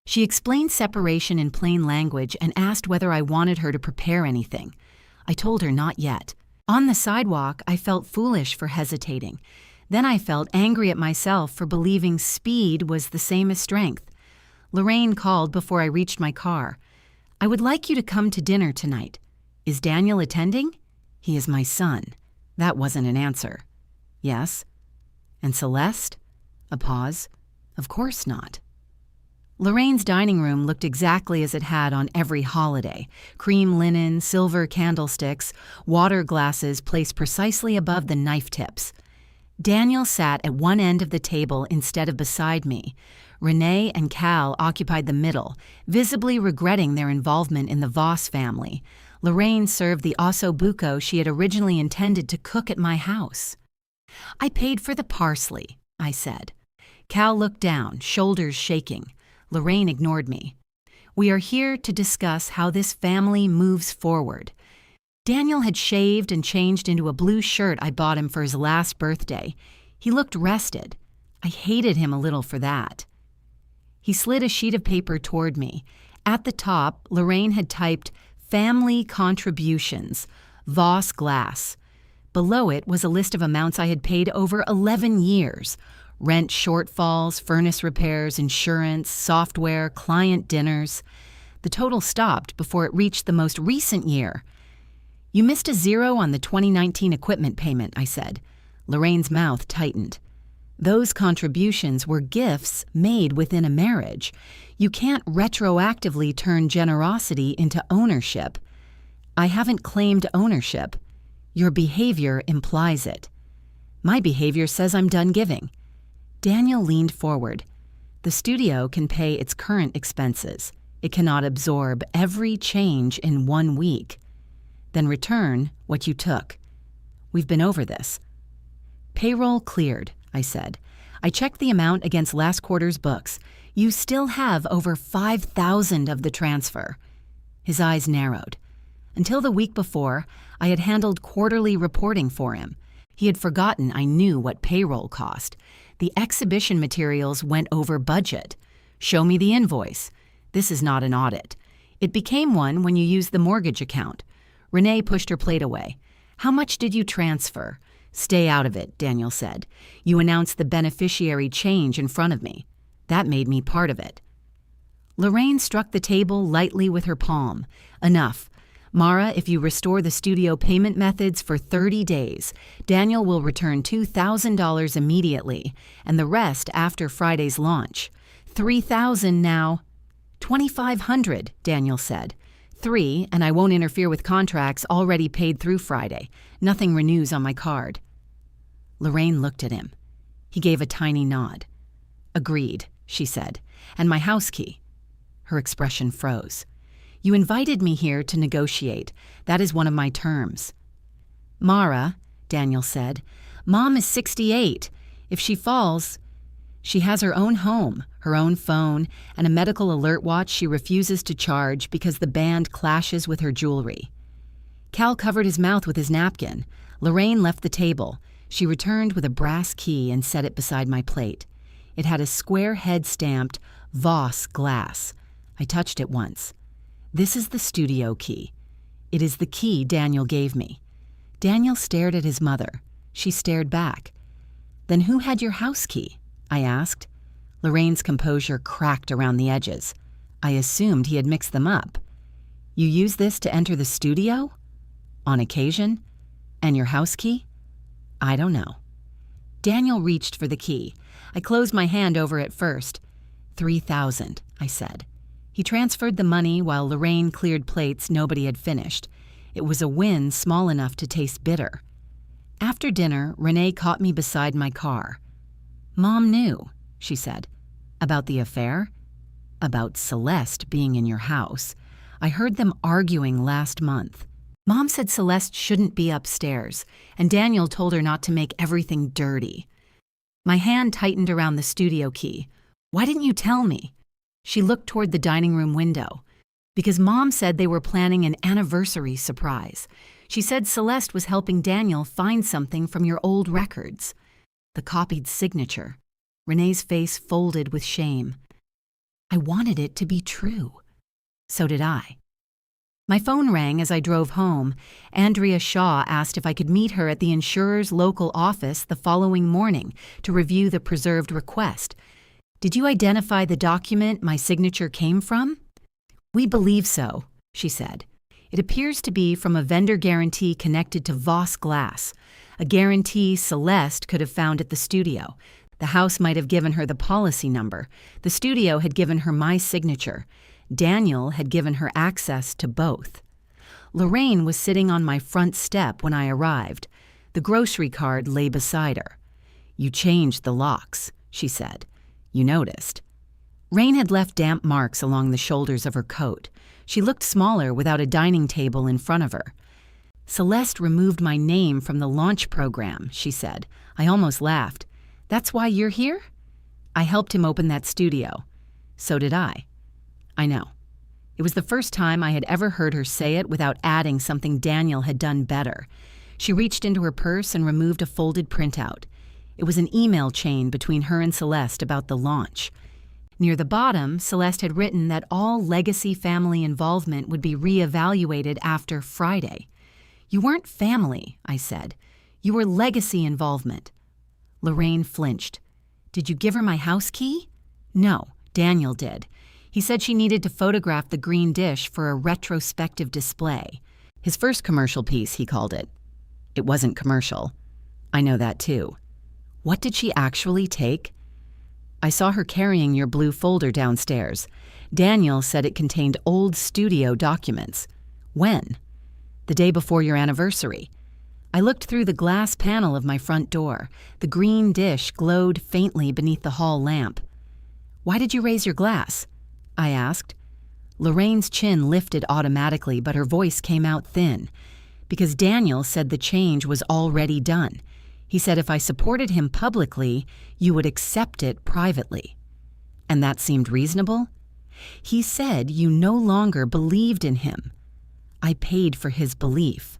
She explained separation in plain language and asked whether I wanted her to prepare anything. I told her not yet. On the sidewalk, I felt foolish for hesitating. Then I felt angry at myself for believing speed was the same as strength. Lorraine called before I reached my car. "I would like you to come to dinner tonight." "Is Daniel attending?" "He is my son." That wasn't an answer. "Yes." "And Celeste?" A pause. "Of course not." Lorraine's dining room looked exactly as it had on every holiday. Cream linen, silver candlesticks, water glasses placed precisely above the knife tips. Daniel sat at one end of the table instead of beside me. Renee and Cal occupied the middle, visibly regretting their involvement in the Voss family. Lorraine served the osso buco she had originally intended to cook at my house. "I paid for the parsley," I said. Cal looked down, shoulders shaking. Lorraine ignored me. "We are here to discuss how this family moves forward." Daniel had shaved and changed into a blue shirt I bought him for his last birthday. He looked rested. I hated him a little for that. He slid a sheet of paper toward me. At the top, Lorraine had typed, "Family Contributions, Voss Glass." Below it was a list of amounts I had paid over 11 years. Rent shortfalls, furnace repairs, insurance, software, client dinners. The total stopped before it reached the most recent year. You missed a zero on the 2019 equipment payment, I said. Lorraine's mouth tightened. Those contributions were gifts made within a marriage. You can't retroactively turn generosity into ownership. I haven't claimed ownership. Your behavior implies it. My behavior says I'm done giving. Daniel leaned forward. The studio can pay its current expenses. It cannot absorb every change in 1 week. Then return what you took. We've been over this. Payroll cleared, I said. I checked the amount against last quarter's books. You still have over $5,000 of the transfer. His eyes narrowed. Until the week before, I had handled quarterly reporting for him. He had forgotten I knew what payroll cost. The exhibition materials went over budget. Show me the invoice. This is not an audit. It became one when you used the mortgage account. Renee pushed her plate away. How much did you transfer? Stay out of it, Daniel said. You announced the beneficiary change in front of me. That made me part of it. Lorraine struck the table lightly with her palm. Enough. Mara, if you restore the studio payment methods for 30 days, Daniel will return $2,000 immediately, and the rest after Friday's launch. $3,000 now. $2,500, Daniel said. 3, and I won't interfere with contracts already paid through Friday. Nothing renews on my card. Lorraine looked at him. He gave a tiny nod. Agreed, she said. And my house key. Her expression froze. You invited me here to negotiate. That is one of my terms. Mara, Daniel said, Mom is 68. If she falls, she has her own home, her own phone, and a medical alert watch she refuses to charge because the band clashes with her jewelry. Cal covered his mouth with his napkin. Lorraine left the table. She returned with a brass key and set it beside my plate. It had a square head stamped Voss glass. I touched it once. This is the studio key. It is the key Daniel gave me. Daniel stared at his mother. She stared back. Then who had your house key? I asked. Lorraine's composure cracked around the edges. I assumed he had mixed them up. You use this to enter the studio? On occasion? And your house key? I don't know. Daniel reached for the key. I closed my hand over it first. $3,000, I said. He transferred the money while Lorraine cleared plates nobody had finished. It was a win small enough to taste bitter. After dinner, Renee caught me beside my car. Mom knew, she said. About the affair? About Celeste being in your house. I heard them arguing last month. Mom said Celeste shouldn't be upstairs, and Daniel told her not to make everything dirty. My hand tightened around the studio key. Why didn't you tell me? She looked toward the dining room window. Because Mom said they were planning an anniversary surprise. She said Celeste was helping Daniel find something from your old records. The copied signature. Renee's face folded with shame. I wanted it to be true. So did I. My phone rang as I drove home. Andrea Shaw asked if I could meet her at the insurer's local office the following morning to review the preserved request. Did you identify the document my signature came from? We believe so, she said. It appears to be from a vendor guarantee connected to Voss Glass, a guarantee Celeste could have found at the studio. The house might have given her the policy number. The studio had given her my signature. Daniel had given her access to both. Lorraine was sitting on my front step when I arrived. The grocery card lay beside her. You changed the locks, she said. You noticed. Rain had left damp marks along the shoulders of her coat. She looked smaller without a dining table in front of her. Celeste removed my name from the launch program, she said. I almost laughed. That's why you're here? I helped him open that studio. So did I. I know. It was the first time I had ever heard her say it without adding something Daniel had done better. She reached into her purse and removed a folded printout. It was an email chain between her and Celeste about the launch. Near the bottom, Celeste had written that all legacy family involvement would be reevaluated after Friday. You weren't family, I said. You were legacy involvement. Lorraine flinched. Did you give her my house key? No, Daniel did. He said she needed to photograph the green dish for a retrospective display. His first commercial piece, he called it. It wasn't commercial. I know that too. What did she actually take? I saw her carrying your blue folder downstairs. Daniel said it contained old studio documents. When? The day before your anniversary. I looked through the glass panel of my front door. The green dish glowed faintly beneath the hall lamp. Why did you raise your glass? I asked. Lorraine's chin lifted automatically, but her voice came out thin. Because Daniel said the change was already done. He said if I supported him publicly, you would accept it privately. And that seemed reasonable? He said you no longer believed in him. I paid for his belief.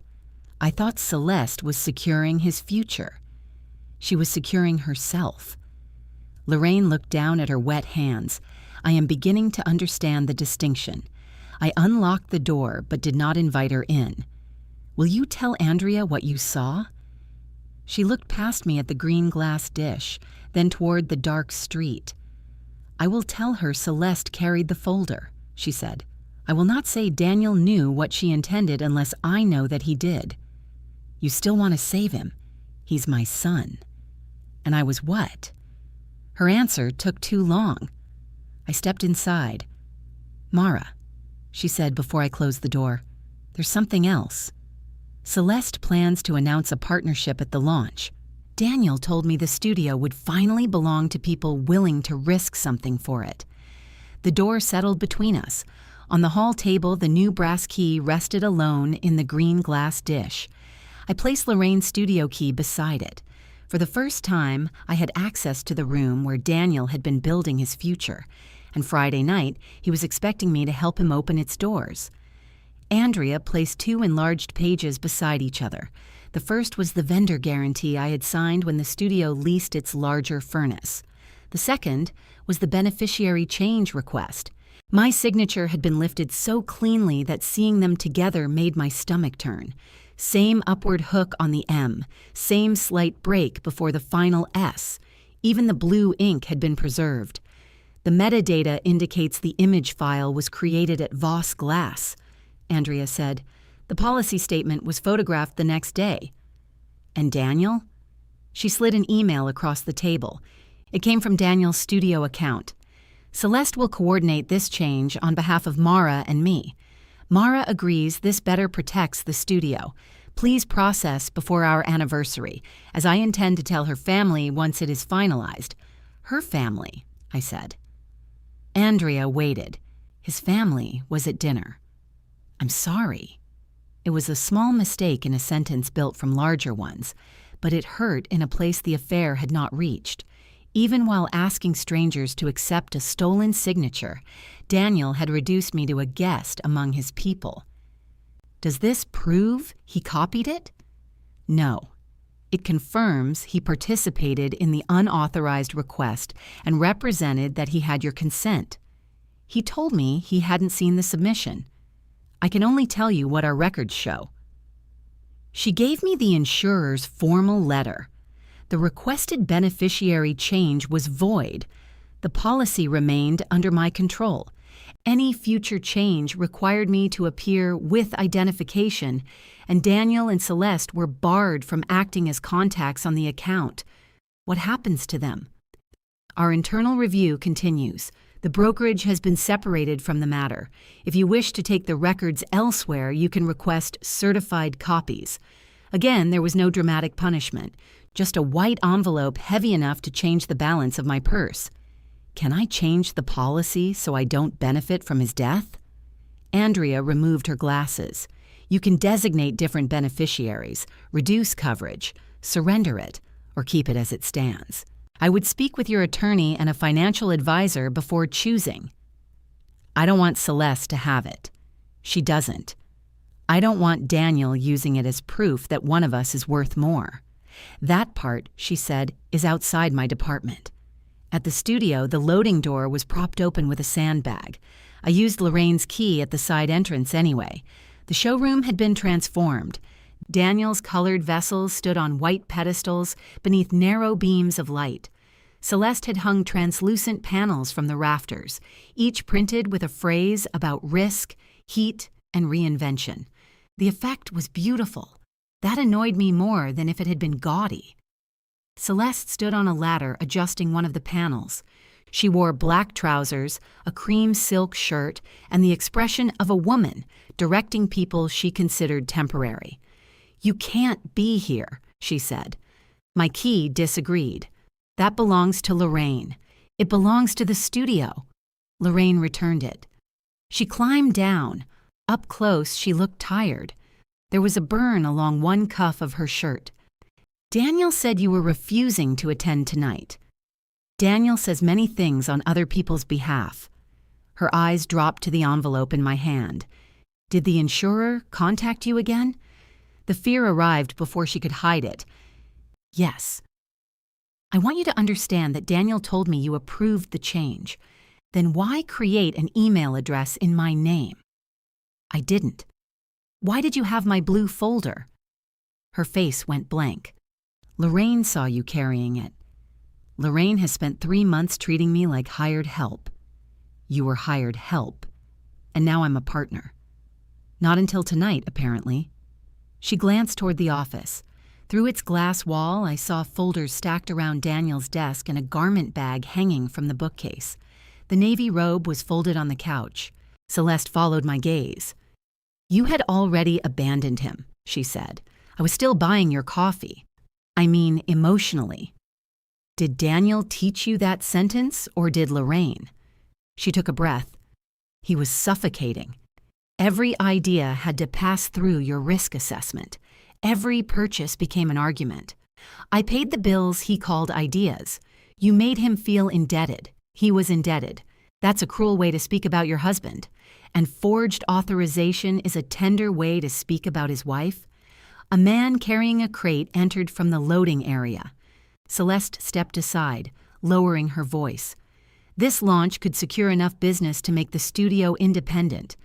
I thought Celeste was securing his future. She was securing herself. Lorraine looked down at her wet hands. I am beginning to understand the distinction. I unlocked the door but did not invite her in. Will you tell Andrea what you saw? She looked past me at the green glass dish, then toward the dark street. I will tell her Celeste carried the folder, she said. I will not say Daniel knew what she intended unless I know that he did. You still want to save him. He's my son. And I was what? Her answer took too long. I stepped inside. Mara, she said before I closed the door, there's something else. Celeste plans to announce a partnership at the launch. Daniel told me the studio would finally belong to people willing to risk something for it. The door settled between us. On the hall table, the new brass key rested alone in the green glass dish. I placed Lorraine's studio key beside it. For the first time, I had access to the room where Daniel had been building his future, and Friday night, he was expecting me to help him open its doors. Andrea placed two enlarged pages beside each other. The first was the vendor guarantee I had signed when the studio leased its larger furnace. The second was the beneficiary change request. My signature had been lifted so cleanly that seeing them together made my stomach turn. Same upward hook on the M, same slight break before the final S. Even the blue ink had been preserved. The metadata indicates the image file was created at Voss Glass. Andrea said. The policy statement was photographed the next day. And Daniel? She slid an email across the table. It came from Daniel's studio account. Celeste will coordinate this change on behalf of Mara and me. Mara agrees this better protects the studio. Please process before our anniversary, as I intend to tell her family once it is finalized. Her family, I said. Andrea waited. His family was at dinner. I'm sorry. It was a small mistake in a sentence built from larger ones, but it hurt in a place the affair had not reached. Even while asking strangers to accept a stolen signature, Daniel had reduced me to a guest among his people. Does this prove he copied it? No. It confirms he participated in the unauthorized request and represented that he had your consent. He told me he hadn't seen the submission. I can only tell you what our records show. She gave me the insurer's formal letter. The requested beneficiary change was void. The policy remained under my control. Any future change required me to appear with identification, and Daniel and Celeste were barred from acting as contacts on the account. What happens to them? Our internal review continues. The brokerage has been separated from the matter. If you wish to take the records elsewhere, you can request certified copies. Again, there was no dramatic punishment, just a white envelope heavy enough to change the balance of my purse. Can I change the policy so I don't benefit from his death? Andrea removed her glasses. You can designate different beneficiaries, reduce coverage, surrender it, or keep it as it stands. I would speak with your attorney and a financial advisor before choosing. I don't want Celeste to have it. She doesn't. I don't want Daniel using it as proof that one of us is worth more. That part, she said, is outside my department. At the studio, the loading door was propped open with a sandbag. I used Lorraine's key at the side entrance anyway. The showroom had been transformed. Daniel's colored vessels stood on white pedestals beneath narrow beams of light. Celeste had hung translucent panels from the rafters, each printed with a phrase about risk, heat, and reinvention. The effect was beautiful. That annoyed me more than if it had been gaudy. Celeste stood on a ladder adjusting one of the panels. She wore black trousers, a cream silk shirt, and the expression of a woman directing people she considered temporary. "You can't be here," she said. My key disagreed. "That belongs to Lorraine. It belongs to the studio." Lorraine returned it. She climbed down. Up close, she looked tired. There was a burn along one cuff of her shirt. "Daniel said you were refusing to attend tonight." "Daniel says many things on other people's behalf." Her eyes dropped to the envelope in my hand. "Did the insurer contact you again?" The fear arrived before she could hide it. "Yes." "I want you to understand that Daniel told me you approved the change. Then why create an email address in my name?" "I didn't." "Why did you have my blue folder?" Her face went blank. "Lorraine saw you carrying it." "Lorraine has spent 3 months treating me like hired help." "You were hired help. And now I'm a partner." "Not until tonight, apparently." She glanced toward the office. Through its glass wall, I saw folders stacked around Daniel's desk and a garment bag hanging from the bookcase. The navy robe was folded on the couch. Celeste followed my gaze. "You had already abandoned him," she said. "I was still buying your coffee. I mean, emotionally." "Did Daniel teach you that sentence, or did Lorraine?" She took a breath. "He was suffocating. Every idea had to pass through your risk assessment. Every purchase became an argument. I paid the bills he called ideas. You made him feel indebted. He was indebted. That's a cruel way to speak about your husband. And forged authorization is a tender way to speak about his wife. A man carrying a crate entered from the loading area." Celeste stepped aside, lowering her voice. "This launch could secure enough business to make the studio independent.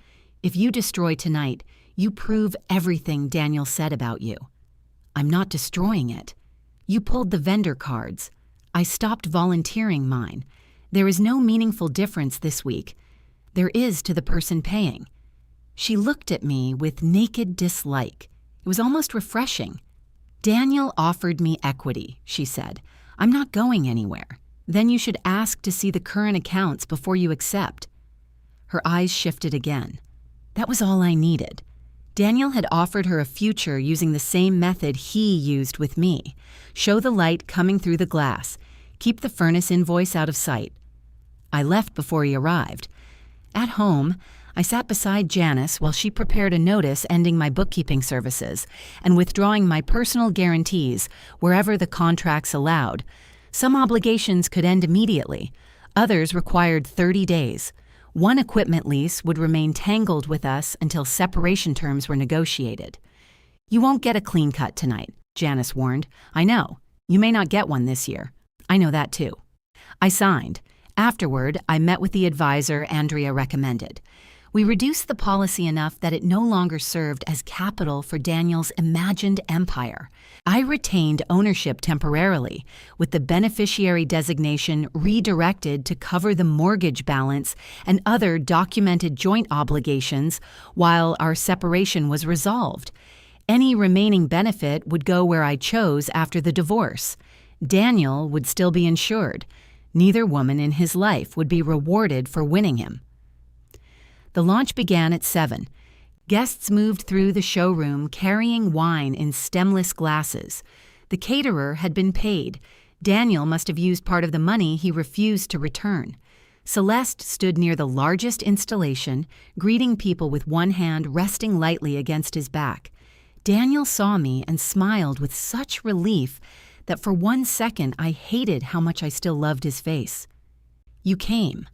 If you destroy tonight, you prove everything Daniel said about you." "I'm not destroying it." "You pulled the vendor cards. I stopped volunteering mine. There is no meaningful difference this week. There is to the person paying." She looked at me with naked dislike. It was almost refreshing. "Daniel offered me equity," she said. "I'm not going anywhere. Then you should ask to see the current accounts before you accept." Her eyes shifted again. That was all I needed. Daniel had offered her a future using the same method he used with me. Show the light coming through the glass. Keep the furnace invoice out of sight. I left before he arrived. At home, I sat beside Janice while she prepared a notice ending my bookkeeping services and withdrawing my personal guarantees wherever the contracts allowed. Some obligations could end immediately. Others required 30 days. One equipment lease would remain tangled with us until separation terms were negotiated. "You won't get a clean cut tonight," Janice warned. "I know. You may not get one this year. I know that too." I signed. Afterward, I met with the advisor Andrea recommended. We reduced the policy enough that it no longer served as capital for Daniel's imagined empire. I retained ownership temporarily, with the beneficiary designation redirected to cover the mortgage balance and other documented joint obligations while our separation was resolved. Any remaining benefit would go where I chose after the divorce. Daniel would still be insured. Neither woman in his life would be rewarded for winning him. The launch began at 7. Guests moved through the showroom carrying wine in stemless glasses. The caterer had been paid. Daniel must have used part of the money he refused to return. Celeste stood near the largest installation, greeting people with one hand resting lightly against his back. Daniel saw me and smiled with such relief that for 1 second I hated how much I still loved his face. "You came."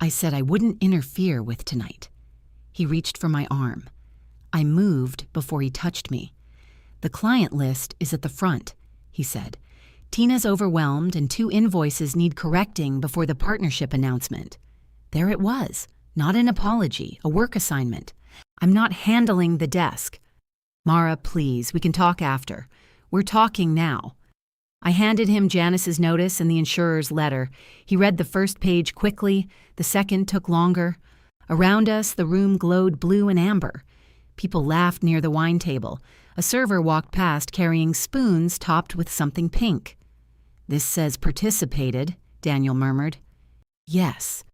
I said I wouldn't interfere with tonight. He reached for my arm. I moved before he touched me. "The client list is at the front," he said. "Tina's overwhelmed and 2 invoices need correcting before the partnership announcement." There it was, not an apology, a work assignment. "I'm not handling the desk." "Mara, please, we can talk after. We're talking now." I handed him Janice's notice and the insurer's letter. He read the first page quickly, the second took longer. Around us, the room glowed blue and amber. People laughed near the wine table. A server walked past carrying spoons topped with something pink. "This says participated," Daniel murmured. "Yes.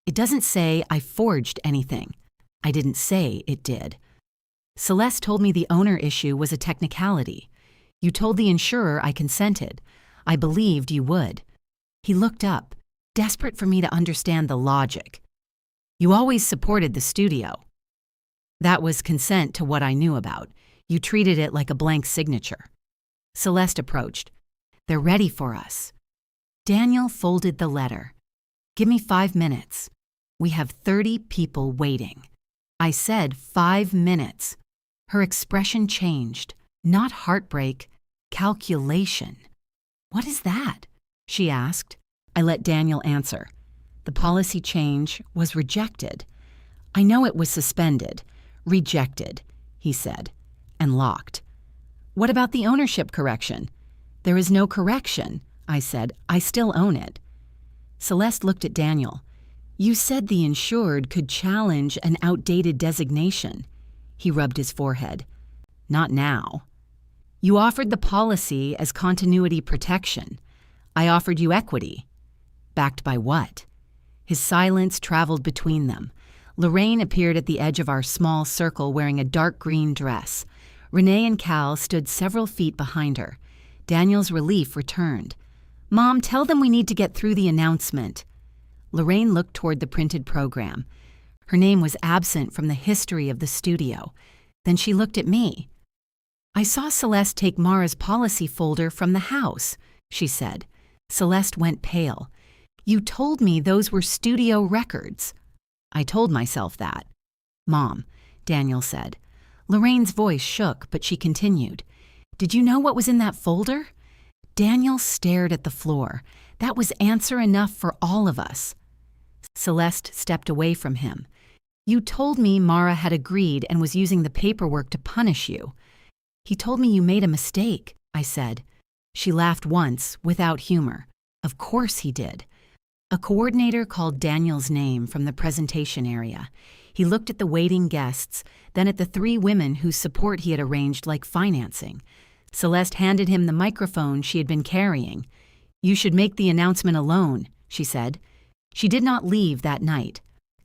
It doesn't say I forged anything. I didn't say it did. Celeste told me the owner issue was a technicality. You told the insurer I consented. I believed you would." He looked up, desperate for me to understand the logic. "You always supported the studio." "That was consent to what I knew about. You treated it like a blank signature." Celeste approached. "They're ready for us." Daniel folded the letter. "Give me 5 minutes. We have 30 people waiting." I said 5 minutes. Her expression changed. Not heartbreak, calculation. "What is that?" she asked. I let Daniel answer. "The policy change was rejected." "I know it was suspended. Rejected," he said, and locked. "What about the ownership correction?" "There is no correction," I said. "I still own it." Celeste looked at Daniel. "You said the insured could challenge an outdated designation." He rubbed his forehead. "Not now." "You offered the policy as continuity protection. I offered you equity." "Backed by what?" His silence traveled between them. Lorraine appeared at the edge of our small circle wearing a dark green dress. Renee and Cal stood several feet behind her. Daniel's relief returned. "Mom, tell them we need to get through the announcement." Lorraine looked toward the printed program. Her name was absent from the history of the studio. Then she looked at me. "I saw Celeste take Mara's policy folder from the house," she said. Celeste went pale. "You told me those were studio records." I told myself that. "Mom," Daniel said. Lorraine's voice shook, but she continued. "Did you know what was in that folder?" Daniel stared at the floor. That was answer enough for all of us. Celeste stepped away from him. "You told me Mara had agreed and was using the paperwork to punish you." "He told me you made a mistake," I said. She laughed once, without humor. "Of course he did." A coordinator called Daniel's name from the presentation area. He looked at the waiting guests, then at the 3 women whose support he had arranged like financing. Celeste handed him the microphone she had been carrying. "You should make the announcement alone," she said. She did not leave that night.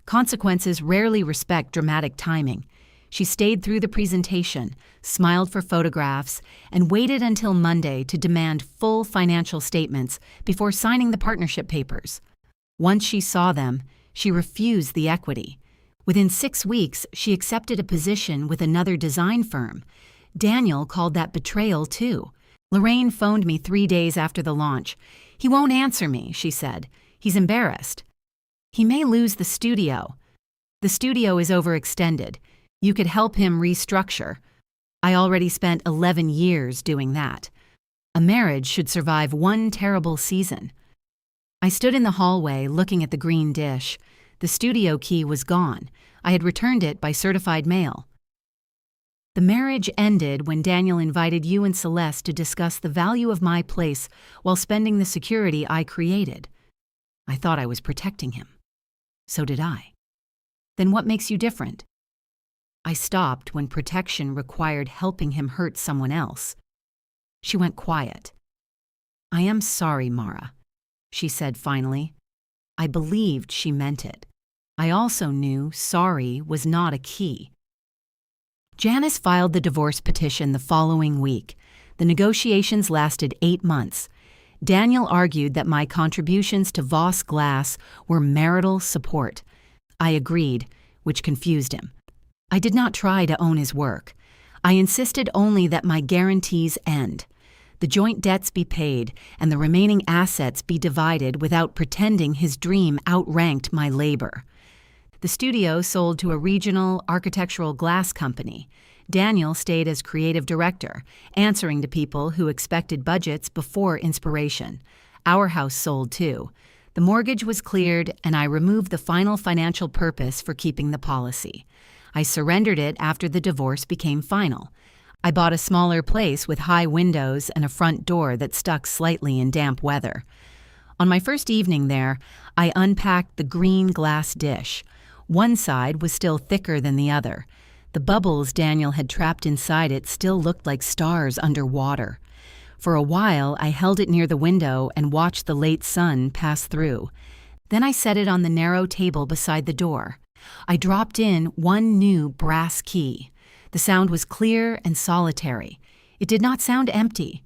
Consequences rarely respect dramatic timing. She stayed through the presentation, smiled for photographs, and waited until Monday to demand full financial statements before signing the partnership papers. Once she saw them, she refused the equity. Within 6 weeks, she accepted a position with another design firm. Daniel called that betrayal, too. Lorraine phoned me 3 days after the launch. "He won't answer me," she said. "He's embarrassed." "He may lose the studio." "The studio is overextended. You could help him restructure." I already spent 11 years doing that. A marriage should survive 1 terrible season. I stood in the hallway looking at the green dish. The studio key was gone. I had returned it by certified mail. "The marriage ended when Daniel invited you and Celeste to discuss the value of my place while spending the security I created." I thought I was protecting him. So did I. "Then what makes you different?" I stopped when protection required helping him hurt someone else. She went quiet. "I am sorry, Mara," she said finally. I believed she meant it. I also knew sorry was not a key. Janice filed the divorce petition the following week. The negotiations lasted 8 months. Daniel argued that my contributions to Voss Glass were marital support. I agreed, which confused him. I did not try to own his work. I insisted only that my guarantees end. The joint debts be paid and the remaining assets be divided without pretending his dream outranked my labor. The studio sold to a regional architectural glass company. Daniel stayed as creative director, answering to people who expected budgets before inspiration. Our house sold too. The mortgage was cleared, and I removed the final financial purpose for keeping the policy. I surrendered it after the divorce became final. I bought a smaller place with high windows and a front door that stuck slightly in damp weather. On my first evening there, I unpacked the green glass dish. One side was still thicker than the other. The bubbles Daniel had trapped inside it still looked like stars underwater. For a while, I held it near the window and watched the late sun pass through. Then I set it on the narrow table beside the door. I dropped in one new brass key. The sound was clear and solitary. It did not sound empty.